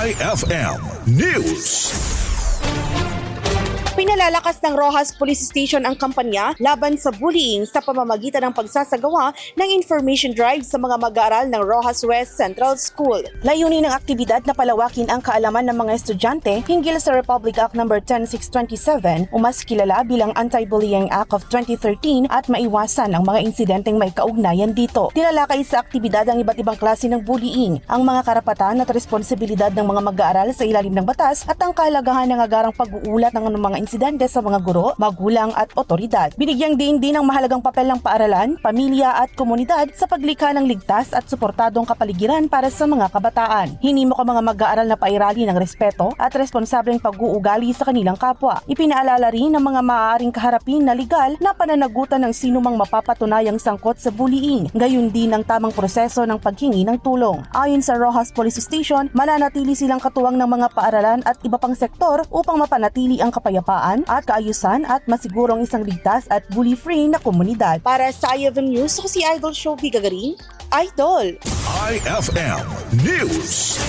IFM News. Pinalalakas ng Roxas Police Station ang kampanya laban sa bullying sa pamamagitan ng pagsasagawa ng information drive sa mga mag-aaral ng Roxas West Central School. Layunin ng aktibidad na palawakin ang kaalaman ng mga estudyante hinggil sa Republic Act No. 10627 o mas kilala bilang Anti-Bullying Act of 2013 at maiwasan ang mga insidenteng may kaugnayan dito. Tinalakay sa aktibidad ang iba't ibang klase ng bullying, ang mga karapatan at responsibilidad ng mga mag-aaral sa ilalim ng batas at ang kahalagahan ng agarang pag-uulat ng mga insidente sa mga guro, magulang at otoridad. Binigyang din ang mahalagang papel ng paaralan, pamilya at komunidad sa paglikha ng ligtas at suportadong kapaligiran para sa mga kabataan. Hinimok ang mga mag-aaral na pairali ng respeto at responsableng pag-uugali sa kanilang kapwa. Ipinaalala rin ang mga maaaring kaharapin na legal na pananagutan ng sinumang mapapatunayang sangkot sa bullying, gayon din ang tamang proseso ng paghingi ng tulong. Ayon sa Roxas Police Station, mananatili silang katuwang ng mga paaralan at iba pang sektor upang mapanatili ang kapayapaan at kaayusan at masigurong isang ligtas at bully-free na komunidad. Para sa IFM News, ako si Idol Showbiz Gagarin, Idol! IFM News.